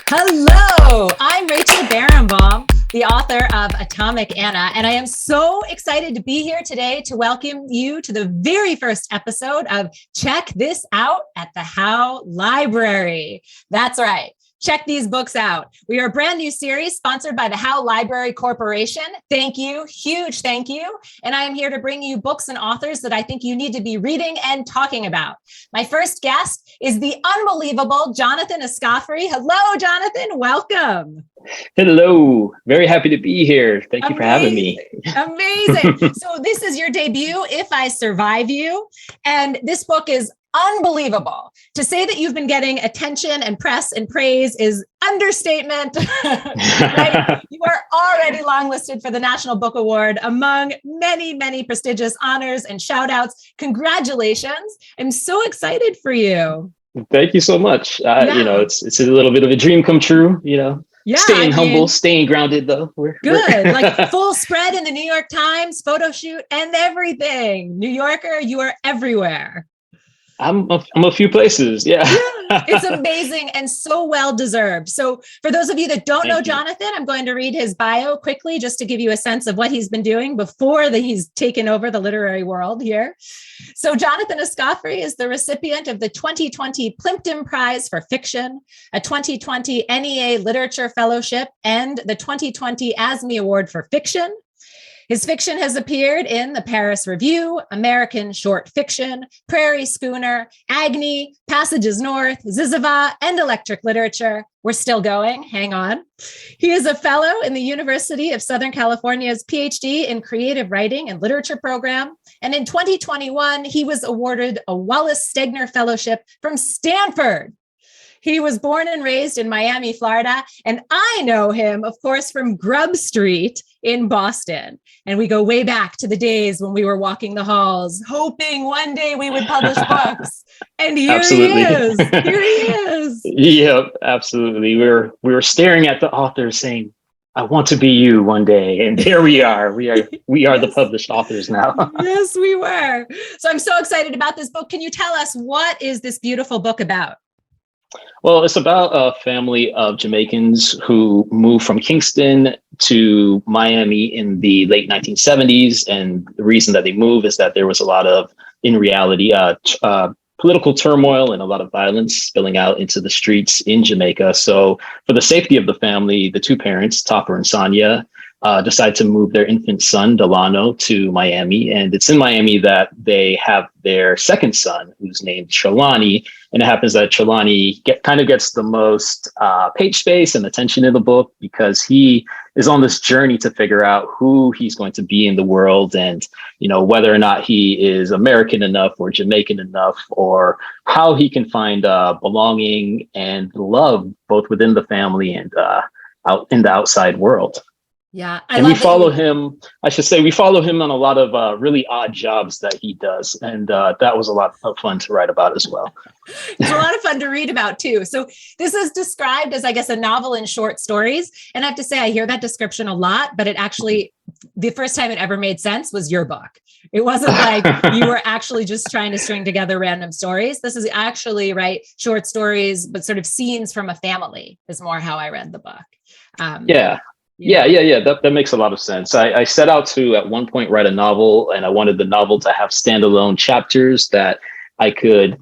Hello, I'm Rachel Barebaum, the author of Atomic Anna, and I am so excited to be here today to welcome you to the very first episode of Check This Out at the Howe Library. That's right. Check these books out. We are a brand new series sponsored by the Howe Library Corporation. Thank you. Huge thank you. And I am here to bring you books and authors that I think you need to be reading and talking about. My first guest is the unbelievable Jonathan Escoffery. Hello, Jonathan. Welcome. Hello. Very happy to be here. Thank you for having me. Amazing. So this is your debut, If I Survive You. And this book is unbelievable. To say that you've been getting attention and press and praise is understatement. Right? You are already longlisted for the National Book Award among many, many prestigious honors and shout outs. Congratulations. I'm so excited for you. Thank you so much. It's a little bit of a dream come true, Yeah, staying humble, staying grounded though. Good. Like full spread in the New York Times, photo shoot and everything. New Yorker, you are everywhere. I'm a few places. Yeah. It's amazing and so well deserved. So for those of you that don't know Jonathan, I'm going to read his bio quickly just to give you a sense of what he's been doing before he's taken over the literary world here. So Jonathan Escoffery is the recipient of the 2020 Plimpton Prize for Fiction, a 2020 NEA Literature Fellowship, and the 2020 ASME Award for Fiction. His fiction has appeared in the Paris Review, American Short Fiction, Prairie Schooner, Agni, Passages North, Ziziva, and Electric Literature. We're still going. Hang on. He is a fellow in the University of Southern California's PhD in Creative Writing and Literature program. And in 2021, he was awarded a Wallace Stegner Fellowship from Stanford. He was born and raised in Miami, Florida, and I know him, of course, from Grub Street in Boston. And we go way back to the days when we were walking the halls, hoping one day we would publish books. And here Absolutely. he is. Here he is. Yep, absolutely. We were staring at the author saying, I want to be you one day. And here we are. We are Yes. The published authors now. Yes, we were. So I'm so excited about this book. Can you tell us what is this beautiful book about? Well, it's about a family of Jamaicans who moved from Kingston to Miami in the late 1970s. And the reason that they moved is that there was a lot of, in reality, political turmoil and a lot of violence spilling out into the streets in Jamaica. So for the safety of the family, the two parents, Topper and Sonia, decide to move their infant son, Delano, to Miami. And it's in Miami that they have their second son, who's named Trelawney. And it happens that Trelawney kind of gets the most page space and attention in the book because he is on this journey to figure out who he's going to be in the world and, whether or not he is American enough or Jamaican enough or how he can find belonging and love both within the family and out in the outside world. Yeah. We follow him on a lot of really odd jobs that he does. And that was a lot of fun to write about as well. It's a lot of fun to read about too. So this is described as, I guess, a novel in short stories. And I have to say, I hear that description a lot, but it actually, the first time it ever made sense was your book. It wasn't like you were actually just trying to string together random stories. This is actually, right, short stories, but sort of scenes from a family is more how I read the book. Yeah. That makes a lot of sense. I set out to, at one point, write a novel, and I wanted the novel to have standalone chapters that I could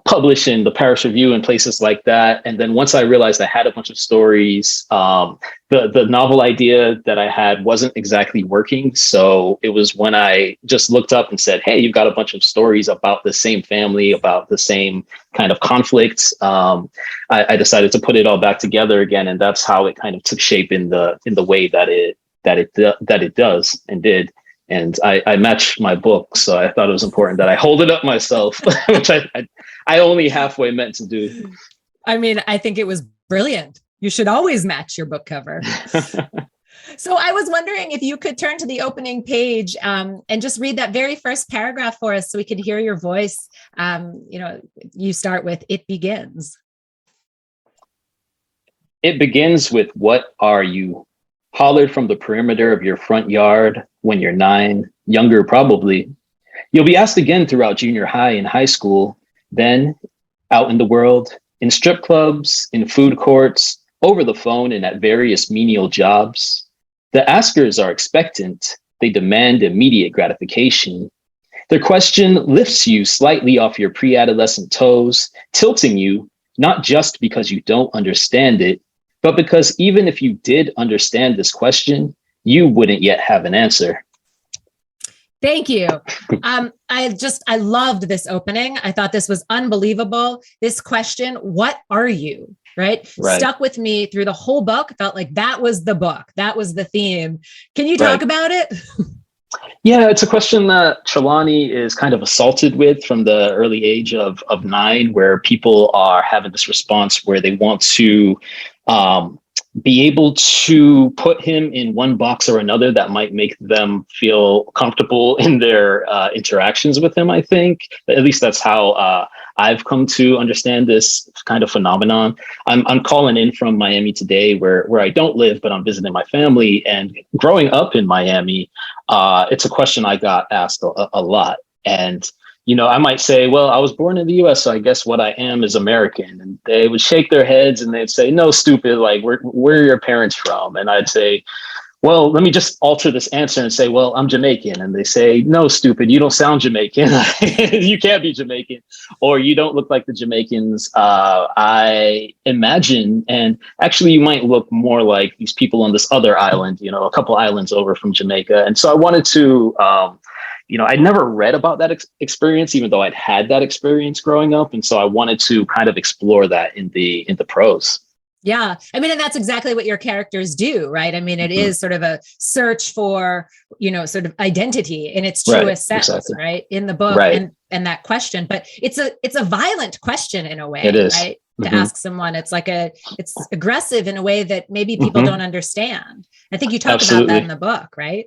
publish in the Paris Review and places like that. And then once I realized I had a bunch of stories, the novel idea that I had wasn't exactly working. So it was when I just looked up and said, hey, you've got a bunch of stories about the same family, about the same kind of conflicts. I decided to put it all back together again. And that's how it kind of took shape in the way that it does and did. And I matched my book. So I thought it was important that I hold it up myself, which I only halfway meant to do. I mean, I think it was brilliant. You should always match your book cover. So I was wondering if you could turn to the opening page and just read that very first paragraph for us so we could hear your voice. You start with, "It begins." It begins with, "What are you?" Hollered from the perimeter of your front yard when you're 9, younger probably. You'll be asked again throughout junior high and high school, then out in the world, in strip clubs, in food courts, over the phone and at various menial jobs. The askers are expectant. They demand immediate gratification. Their question lifts you slightly off your pre-adolescent toes, tilting you, not just because you don't understand it, but because even if you did understand this question, you wouldn't yet have an answer. Thank you. I loved this opening. I thought this was unbelievable. This question, what are you? Right? Stuck with me through the whole book. Felt like that was the book. That was the theme. Can you talk about it? Yeah, it's a question that Trelawney is kind of assaulted with from the early age of 9, where people are having this response where they want to be able to put him in one box or another that might make them feel comfortable in their interactions with him, I think. At least that's how I've come to understand this kind of phenomenon. I'm calling in from Miami today, where I don't live, but I'm visiting my family. And growing up in Miami, it's a question I got asked a lot. And I might say, well, I was born in the US, so I guess what I am is American. And they would shake their heads and they'd say, no, stupid, like, where are your parents from? And I'd say, well, let me just alter this answer and say, well, I'm Jamaican. And they say, no, stupid, you don't sound Jamaican. You can't be Jamaican, or you don't look like the Jamaicans I imagine. And actually, you might look more like these people on this other island, a couple islands over from Jamaica. And so I wanted to, I'd never read about that experience, even though I'd had that experience growing up. And so I wanted to kind of explore that in the prose. Yeah. I mean, and that's exactly what your characters do, right? I mean, it is sort of a search for, sort of identity in its truest sense, right? In the book and that question, but it's a violent question in a way, it is. Right? To ask someone, it's aggressive in a way that maybe people don't understand. I think you talk about that in the book, right?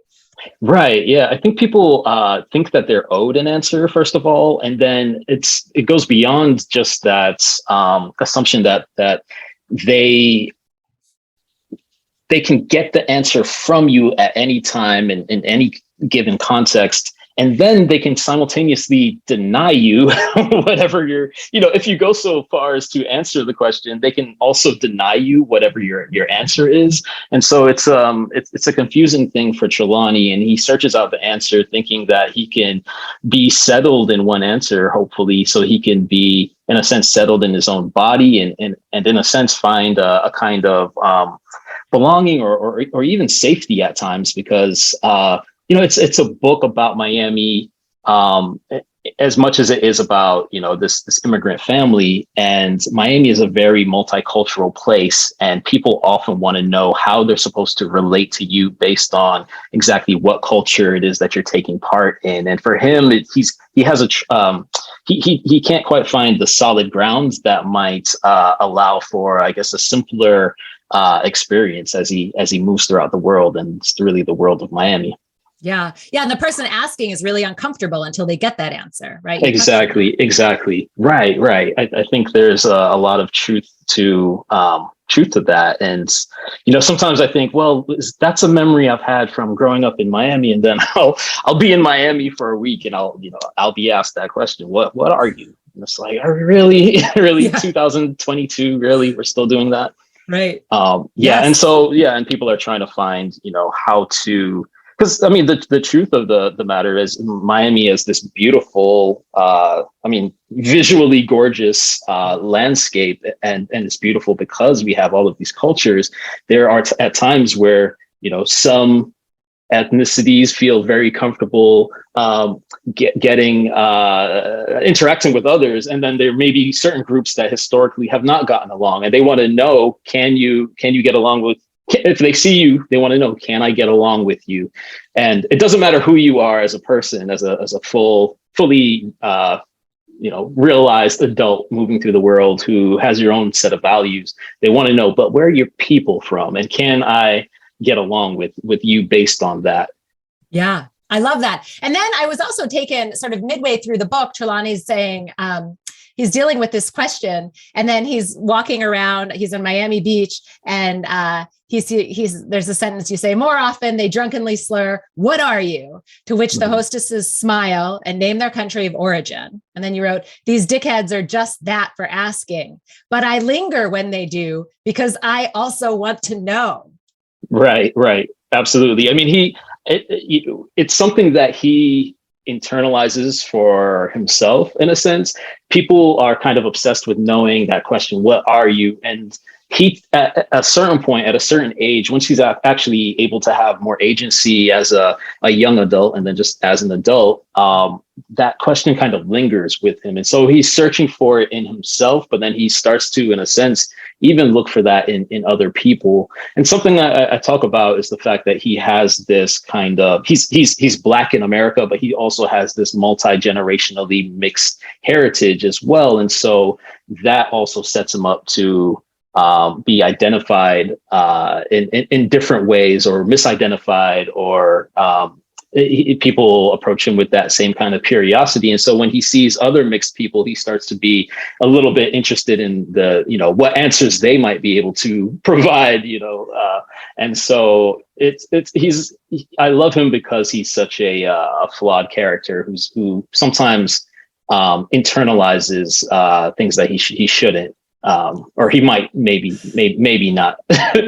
Right. Yeah. I think people think that they're owed an answer, first of all. And then it goes beyond just that assumption that they can get the answer from you at any time and in any given context. And then they can simultaneously deny you whatever if you go so far as to answer the question, they can also deny you whatever your answer is. And so it's a confusing thing for Trelawney, and he searches out the answer thinking that he can be settled in one answer, hopefully, so he can be, in a sense, settled in his own body and in a sense find a kind of belonging or even safety at times, because it's a book about Miami, as much as it is about, this immigrant family. And Miami is a very multicultural place, and people often want to know how they're supposed to relate to you based on exactly what culture it is that you're taking part in. And for him, he can't quite find the solid grounds that might allow for, I guess, a simpler experience as he moves throughout the world, and it's really the world of Miami. Yeah. Yeah. And the person asking is really uncomfortable until they get that answer, right? Exactly. Right. I think there's a lot of truth to that. And, sometimes I think, well, that's a memory I've had from growing up in Miami. And then I'll be in Miami for a week and I'll be asked that question. What are you? And it's like, are we really 2022? Really? We're still doing that? Right. Yes. And so, and people are trying to find, how to, because I mean, the truth of the matter is Miami is this beautiful, visually gorgeous landscape, and it's beautiful because we have all of these cultures. There are at times where, some ethnicities feel very comfortable interacting with others, and then there may be certain groups that historically have not gotten along, and they want to know, can you get along with? If they see you, they want to know, can I get along with you? And it doesn't matter who you are as a person, as a fully realized adult moving through the world who has your own set of values. They want to know, but where are your people from? And can I get along with you based on that? Yeah, I love that. And then I was also taken sort of midway through the book, Trelawney's saying, he's dealing with this question, and then he's walking around, he's on Miami Beach, and there's a sentence you say, more often they drunkenly slur, "What are you?" To which the hostesses smile and name their country of origin. And then you wrote, "These dickheads are just that for asking, but I linger when they do because I also want to know." Right, right. Absolutely. I mean, it's something that he internalizes for himself in a sense. People are kind of obsessed with knowing that question, what are you? And he, at a certain point, at a certain age, once he's actually able to have more agency as a young adult and then just as an adult, that question kind of lingers with him. And so he's searching for it in himself, but then he starts to, in a sense, even look for that in other people. And something that I talk about is the fact that he has this kind of, he's Black in America, but he also has this multi-generationally mixed heritage as well. And so that also sets him up to be identified in different ways, or misidentified, or people approach him with that same kind of curiosity. And so when he sees other mixed people, he starts to be a little bit interested in the, what answers they might be able to provide, and so I love him because he's such a flawed character who sometimes internalizes things that he shouldn't. Or he might, maybe not,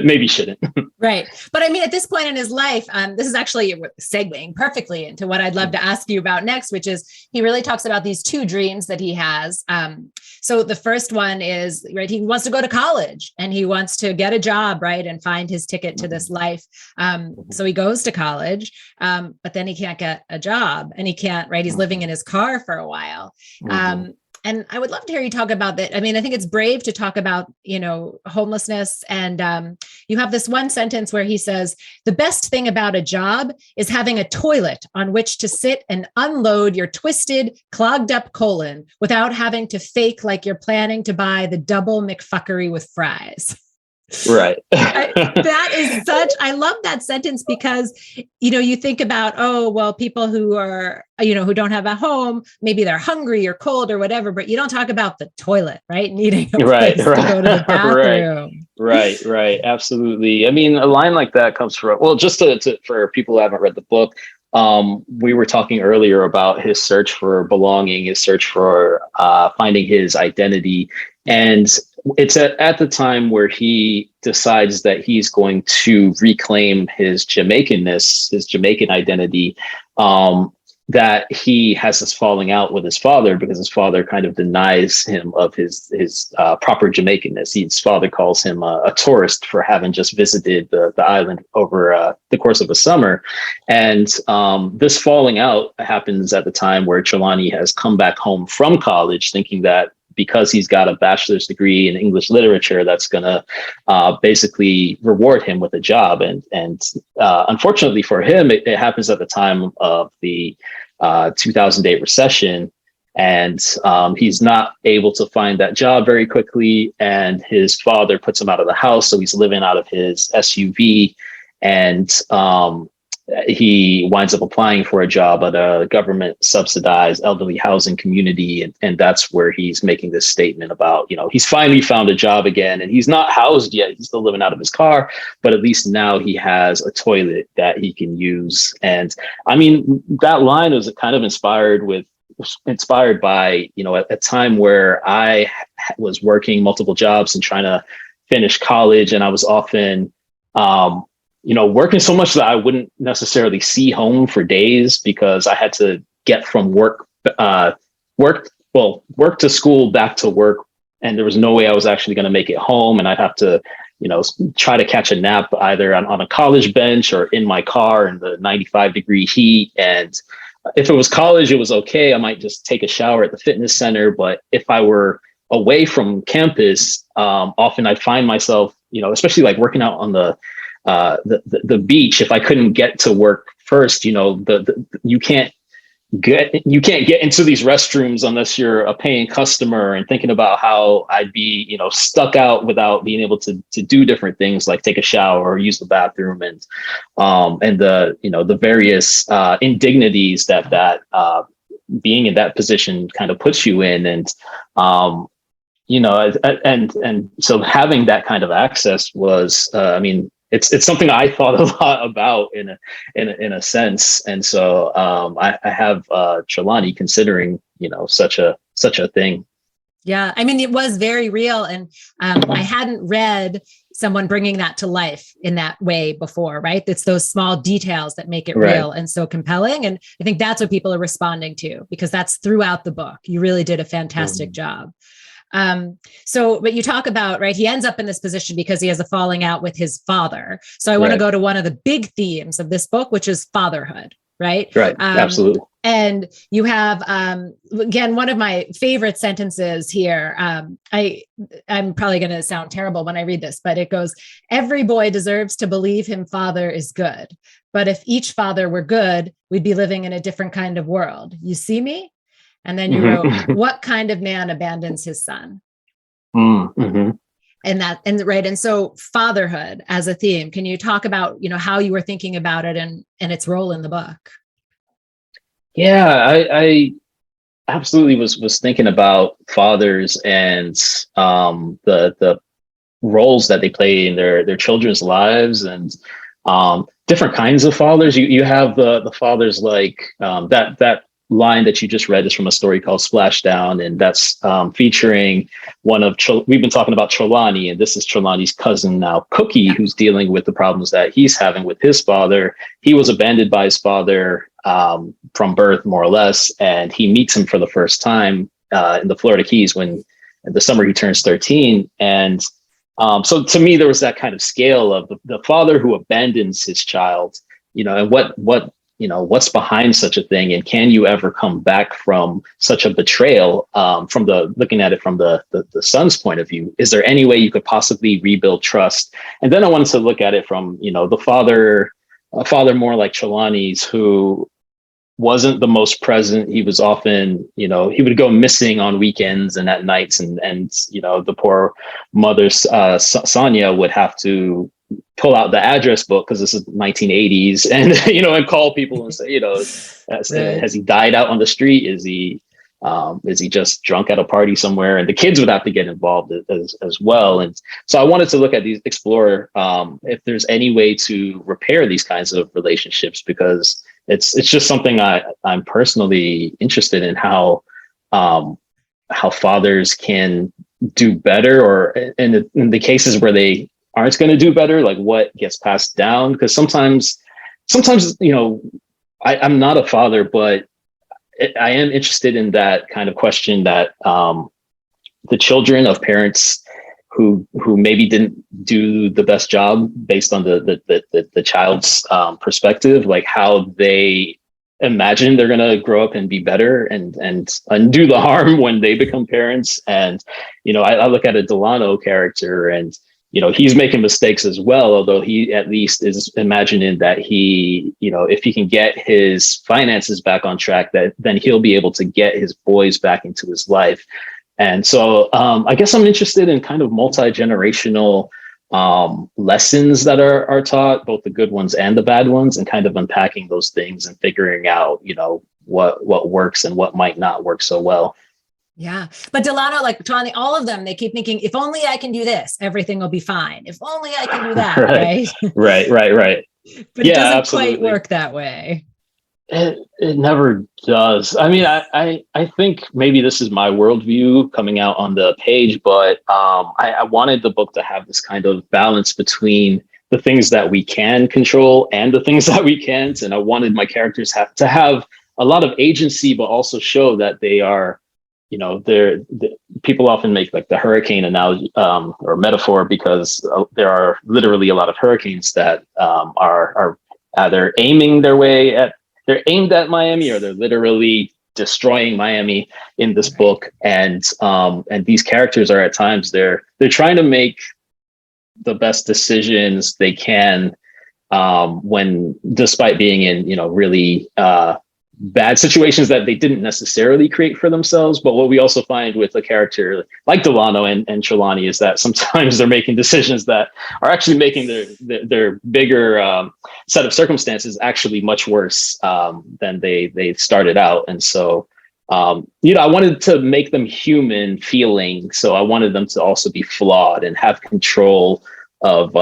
maybe shouldn't. Right. But I mean, at this point in his life, this is actually segueing perfectly into what I'd love to ask you about next, which is he really talks about these two dreams that he has. So the first one is, right, he wants to go to college and he wants to get a job, right, and find his ticket to this life. So he goes to college, but then he can't get a job and he can't, right, he's living in his car for a while. And I would love to hear you talk about that. I mean, I think it's brave to talk about, homelessness. And you have this one sentence where he says, "The best thing about a job is having a toilet on which to sit and unload your twisted, clogged up colon without having to fake like you're planning to buy the double McFuckery with fries." Right. I love that sentence because, you think about, people who are, who don't have a home, maybe they're hungry or cold or whatever, but you don't talk about the toilet, right? Needing a place to go to the bathroom. Right. Absolutely. I mean, a line like that comes from, well, just for people who haven't read the book, we were talking earlier about his search for belonging, his search for finding his identity. And it's at the time where he decides that he's going to reclaim his Jamaicanness, his Jamaican identity, that he has this falling out with his father because his father kind of denies him of his proper Jamaicanness. His father calls him a tourist for having just visited the island over the course of a summer. And this falling out happens at the time where Trelawney has come back home from college thinking that because he's got a bachelor's degree in English literature, that's going to basically reward him with a job. And unfortunately for him, it happens at the time of the 2008 recession. And he's not able to find that job very quickly. And his father puts him out of the house. So he's living out of his SUV. And he winds up applying for a job at a government subsidized elderly housing community. And that's where he's making this statement about, he's finally found a job again and he's not housed yet. He's still living out of his car, but at least now he has a toilet that he can use. And I mean, that line was kind of inspired by, a time where I was working multiple jobs and trying to finish college. And I was often, working so much that I wouldn't necessarily see home for days because I had to get from work to school, back to work. And there was no way I was actually going to make it home. And I'd have to, try to catch a nap either on a college bench or in my car in the 95-degree heat. And if it was college, it was okay. I might just take a shower at the fitness center. But if I were away from campus, often I'd find myself, especially like working out on the beach, if I couldn't get to work first, you can't get into these restrooms unless you're a paying customer, and thinking about how I'd be, stuck out without being able to do different things like take a shower or use the bathroom, and the various indignities that being in that position kind of puts you in. And and so having that kind of access was, it's something I thought a lot about in a sense. And so I have Trelawney considering, such a thing. Yeah, I mean, it was very real. And I hadn't read someone bringing that to life in that way before, right? It's those small details that make it Right. real and so compelling. And I think that's what people are responding to, because that's throughout the book. You really did a fantastic job. But you talk about, right, he ends up in this position because he has a falling out with his father. So I want to go to one of the big themes of this book, which is fatherhood. Right. Right. Absolutely. And you have, again, one of my favorite sentences here. I'm probably going to sound terrible when I read this, but it goes, every boy deserves to believe him father is good. But if each father were good, we'd be living in a different kind of world. You see me? And then you wrote, what kind of man abandons his son? Mm-hmm. And so fatherhood as a theme, can you talk about, how you were thinking about it and its role in the book? Yeah, I absolutely was thinking about fathers and the roles that they play in their children's lives, and different kinds of fathers. You have the fathers like that line that you just read is from a story called Splashdown, and that's featuring one of we've been talking about Trelawney, and this is Trelawney's cousin now, Cookie, who's dealing with the problems that he's having with his father. He was abandoned by his father from birth, more or less, and he meets him for the first time in the Florida Keys when the summer he turns 13. And so to me, there was that kind of scale of the father who abandons his child, and what's behind such a thing, and can you ever come back from such a betrayal? From looking at it from the son's point of view, is there any way you could possibly rebuild trust? And then I wanted to look at it from the father, a father more like Trelawney's, who wasn't the most present. He was often, he would go missing on weekends and at nights, and the poor mother, Sonia, would have to pull out the address book, because this is 1980s, and and call people and say, has he died out on the street? Is he just drunk at a party somewhere? And the kids would have to get involved as well. And so I wanted to look at these, explore if there's any way to repair these kinds of relationships, because it's just something I'm personally interested in, how fathers can do better, or in the cases where they aren't going to do better, like what gets passed down. Because sometimes I'm not a father, but I am interested in that kind of question, that the children of parents who maybe didn't do the best job based on the child's perspective, like how they imagine they're going to grow up and be better and undo the harm when they become parents. And I look at a Delano character, and he's making mistakes as well, although he at least is imagining that he, if he can get his finances back on track, that then he'll be able to get his boys back into his life. And so I guess I'm interested in kind of multi-generational lessons that are taught, both the good ones and the bad ones, and kind of unpacking those things and figuring out, what works and what might not work so well. Yeah. But Delano, like Tawny, all of them, they keep thinking, if only I can do this, everything will be fine. If only I can do that. Right. Right. But it doesn't quite work that way. It never does. I mean, I think maybe this is my worldview coming out on the page, but I wanted the book to have this kind of balance between the things that we can control and the things that we can't. And I wanted my characters to have a lot of agency, but also show that they are, people often make like the hurricane analogy or metaphor, because there are literally a lot of hurricanes that are either they're aimed at Miami, or they're literally destroying Miami in this book. And these characters are at times they're trying to make the best decisions they can when, despite being in really bad situations that they didn't necessarily create for themselves. But what we also find with a character like Delano and Trelawney is that sometimes they're making decisions that are actually making their bigger set of circumstances actually much worse than they started out. And so, I wanted to make them human feeling. So I wanted them to also be flawed and have control of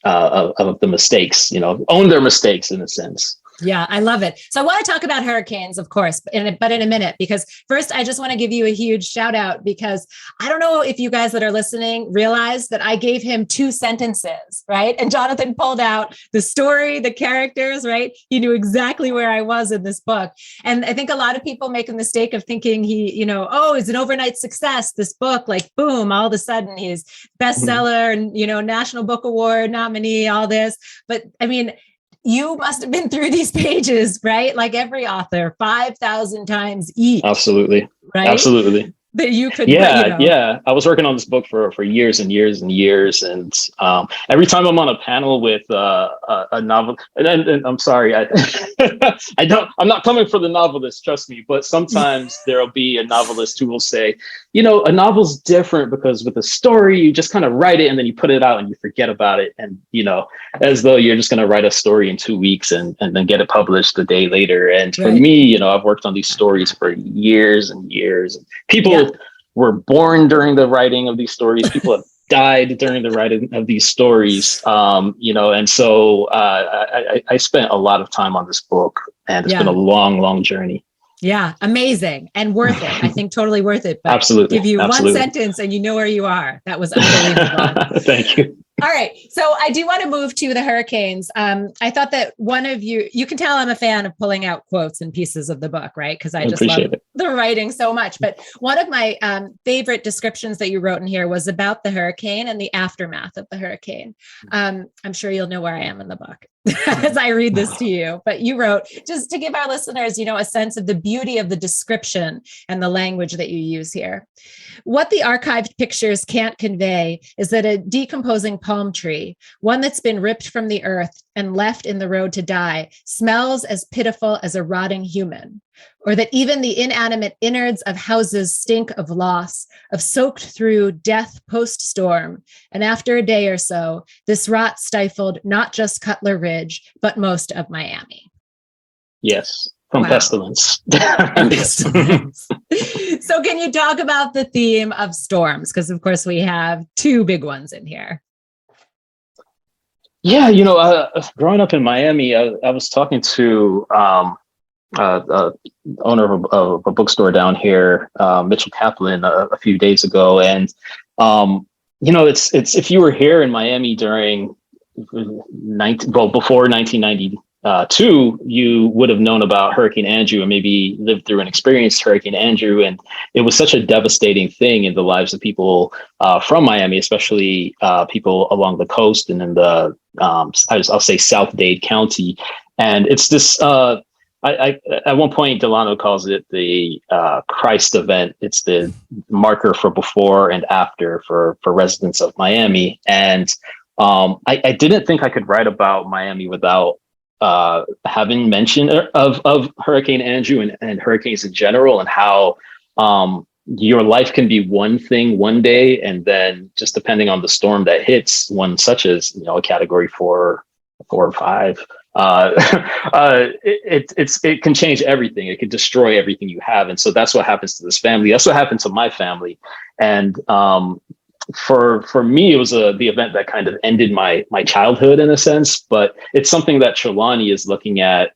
of the mistakes, own their mistakes in a sense. Yeah, I love it. So I want to talk about hurricanes, of course, but in a minute, because first I just want to give you a huge shout out, because I don't know if you guys that are listening realize that I gave him 2 sentences, right? And Jonathan pulled out the story, the characters, right? He knew exactly where I was in this book. And I think a lot of people make a mistake of thinking he, oh, it's an overnight success, this book, like boom, all of a sudden he's bestseller and, National Book Award nominee, all this. But I mean, you must have been through these pages, right? Like every author, 5,000 times each. Absolutely. Right? Absolutely. That you could, yeah. I was working on this book for years and years and years, and every time I'm on a panel with a novel, and I'm sorry, I'm not coming for the novelist, trust me, but sometimes there'll be a novelist who will say, a novel's different because with a story you just kind of write it and then you put it out and you forget about it, and as though you're just going to write a story in 2 weeks and then get it published a day later. And for me, I've worked on these stories for years and years. People were born during the writing of these stories. People have died during the writing of these stories. And so I spent a lot of time on this book, and it's been a long, long journey. Yeah, amazing and worth it. I think totally worth it. But Absolutely. Give you one sentence and you know where you are. That was unbelievable. Thank you. All right. So I do want to move to the hurricanes. I thought that one of you can tell I'm a fan of pulling out quotes and pieces of the book, right? Because I just love the writing so much. But one of my favorite descriptions that you wrote in here was about the hurricane and the aftermath of the hurricane. I'm sure you'll know where I am in the book as I read this to you. But you wrote, just to give our listeners, a sense of the beauty of the description and the language that you use here. What the archived pictures can't convey is that a decomposing palm tree, one that's been ripped from the earth and left in the road to die, smells as pitiful as a rotting human, or that even the inanimate innards of houses stink of loss, of soaked through death post-storm. And after a day or so, this rot stifled not just Cutler Ridge, but most of Miami. Yes. From pestilence. So can you talk about the theme of storms? Because of course we have 2 big ones in here. Yeah, growing up in Miami, I was talking to owner of a bookstore down here, Mitchell Kaplan, a few days ago, and it's if you were here in Miami during before 1992, you would have known about Hurricane Andrew and maybe lived through and experienced Hurricane Andrew. And it was such a devastating thing in the lives of people from Miami, especially people along the coast and in the, I'll say South Dade County. And it's this, at one point, Delano calls it the Christ event. It's the marker for before and after for residents of Miami. And I didn't think I could write about Miami without having mention of Hurricane Andrew and hurricanes in general, and how your life can be one thing one day, and then just depending on the storm that hits, one such as a category 4 or 5, it can change everything. It can destroy everything you have. And so that's what happens to this family. That's what happened to my family. And for me, it was the event that kind of ended my childhood in a sense, but it's something that Trelawney is looking at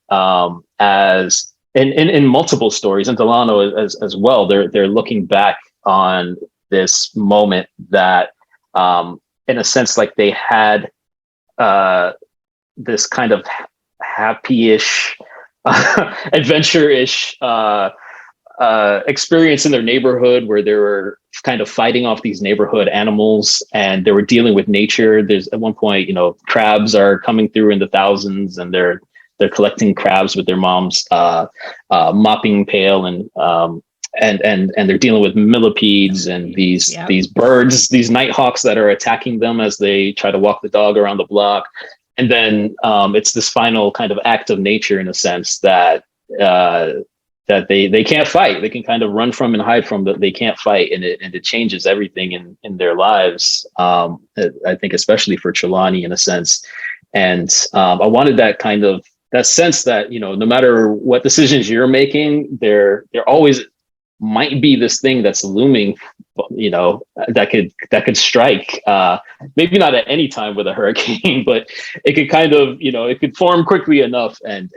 as in multiple stories, and Delano as well. They're looking back on this moment that, in a sense, like they had this kind of happy-ish, adventure-ish experience in their neighborhood, where they were kind of fighting off these neighborhood animals, and they were dealing with nature. There's at one point, crabs are coming through in the thousands, and they're collecting crabs with their mom's mopping pail, and they're dealing with millipedes and these birds, these nighthawks that are attacking them as they try to walk the dog around the block. And then it's this final kind of act of nature, in a sense, that they can't fight. They can kind of run from and hide from, but they can't fight. And it changes everything in their lives. I think especially for Trelawney, in a sense. And I wanted that sense that, no matter what decisions you're making, they're always might be this thing that's looming, that could strike, maybe not at any time with a hurricane, but it could kind of, it could form quickly enough and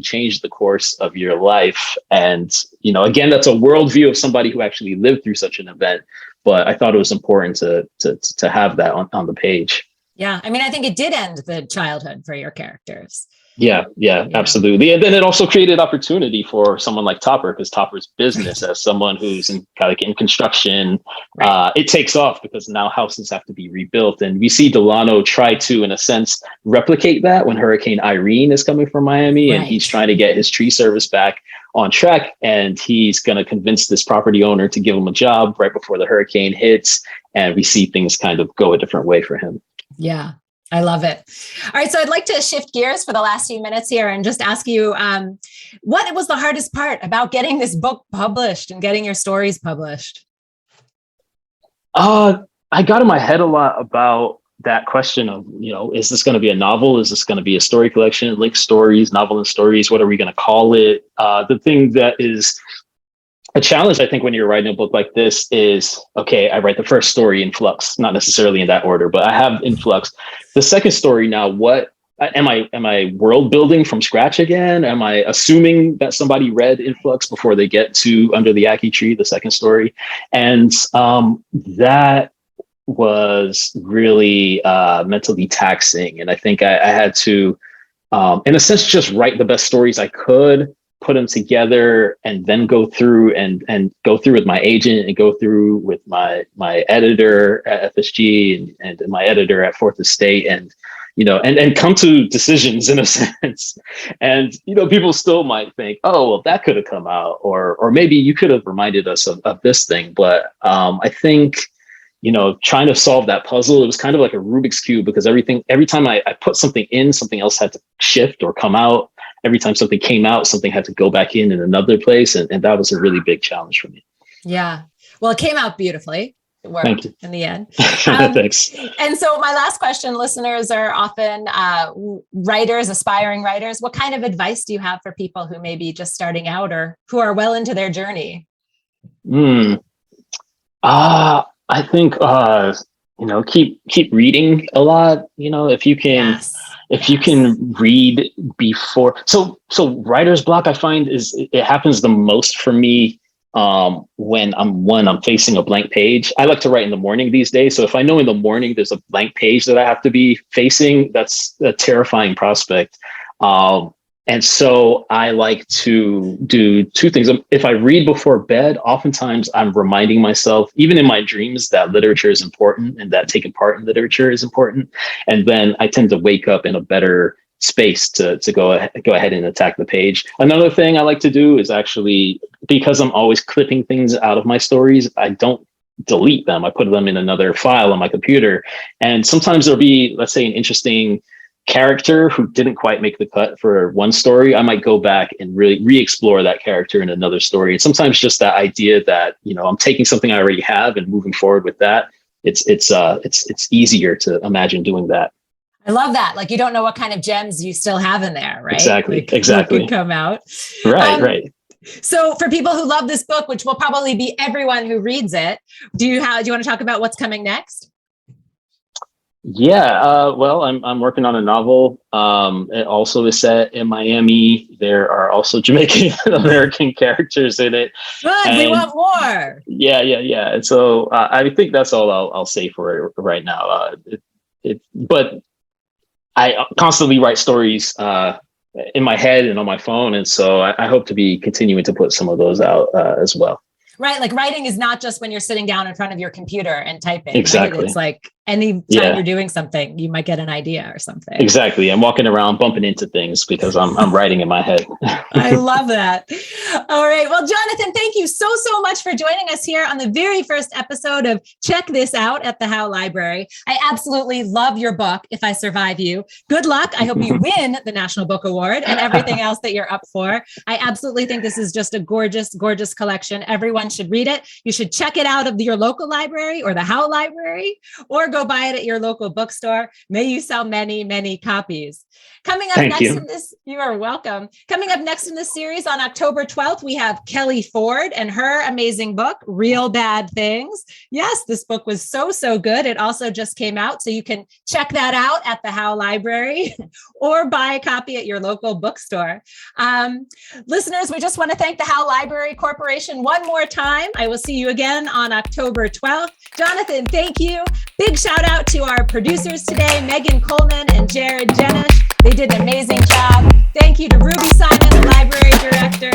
change the course of your life. And, again, that's a worldview of somebody who actually lived through such an event. But I thought it was important to have that on the page. Yeah. I mean, I think it did end the childhood for your characters. Yeah, absolutely. And then it also created opportunity for someone like Topper, because Topper's business, as someone who's in construction, right. It takes off because now houses have to be rebuilt. And we see Delano try to, in a sense, replicate that when Hurricane Irene is coming from Miami, right. And he's trying to get his tree service back on track. And he's going to convince this property owner to give him a job right before the hurricane hits. And we see things kind of go a different way for him. Yeah. I love it. All right. So I'd like to shift gears for the last few minutes here and just ask you, what was the hardest part about getting this book published and getting your stories published? I got in my head a lot about that question of, is this going to be a novel? Is this going to be a story collection, linked stories, novel and stories? What are we going to call it? The thing that is a challenge, I think, when you're writing a book like this is, okay, I write the first story in flux, not necessarily in that order, but I have in flux. The second story now, what am I world building from scratch again? Am I assuming that somebody read Influx before they get to Under the Ackee Tree, the second story? And that was really mentally taxing. And I think I had to, in a sense, just write the best stories I could, put them together, and then go through and go through with my agent and go through with my editor at FSG and my editor at Fourth Estate, and and come to decisions in a sense. And people still might think, oh, well, that could have come out, or maybe you could have reminded us of this thing. But I think trying to solve that puzzle, it was kind of like a Rubik's Cube, because every time I put something in, something else had to shift or come out. Every time something came out, something had to go back in another place. And that was a really big challenge for me. Yeah. Well, it came out beautifully. It worked in the end. Thanks. And so my last question, listeners are often writers, aspiring writers. What kind of advice do you have for people who may be just starting out or who are well into their journey? I think, keep reading a lot. If you can, if you can read before. So writer's block, I find it happens the most for me when I'm facing a blank page. I like to write in the morning these days. So if I know in the morning there's a blank page that I have to be facing, that's a terrifying prospect. And so I like to do two things. If I read before bed, oftentimes I'm reminding myself, even in my dreams, that literature is important and that taking part in literature is important. And then I tend to wake up in a better space to go ahead and attack the page. Another thing I like to do is actually, because I'm always clipping things out of my stories, I don't delete them. I put them in another file on my computer. And sometimes there'll be, let's say, an interesting character who didn't quite make the cut for one story. I might go back and really re-explore that character in another story. And sometimes just that idea that, I'm taking something I already have and moving forward with that. It's easier to imagine doing that. I love that. Like, you don't know what kind of gems you still have in there, right? Exactly. What could come out. Right. So for people who love this book, which will probably be everyone who reads it, do you want to talk about what's coming next? Yeah, well, I'm working on a novel. It also is set in Miami. There are also Jamaican American characters in it. Good, we want more. Yeah. And so I think that's all I'll say for it right now. But I constantly write stories in my head and on my phone, and so I hope to be continuing to put some of those out as well. Right, like writing is not just when you're sitting down in front of your computer and typing. Exactly. Right? It's like any time you're doing something, you might get an idea or something. Exactly. I'm walking around bumping into things because I'm writing in my head. I love that. All right. Well, Jonathan, thank you so much for joining us here on the very first episode of Check This Out at the Howe Library. I absolutely love your book, If I Survive You. Good luck. I hope you win the National Book Award and everything else that you're up for. I absolutely think this is just a gorgeous, gorgeous collection. Everyone should read it. You should check it out of your local library or the Howe Library, or go buy it at your local bookstore. May you sell many, many copies. Coming up Thank next you. in this, you are welcome. Coming up next in this series on October 12th, we have Kelly Ford and her amazing book, Real Bad Things. Yes, this book was so good. It also just came out, so you can check that out at the Howe Library or buy a copy at your local bookstore. Listeners, we just want to thank the Howe Library Corporation one more time. I will see you again on October 12th. Jonathan, thank you. Big shout out to our producers today, Megan Coleman and Jared Jenish. They did an amazing job. Thank you to Ruby Simon, the library director.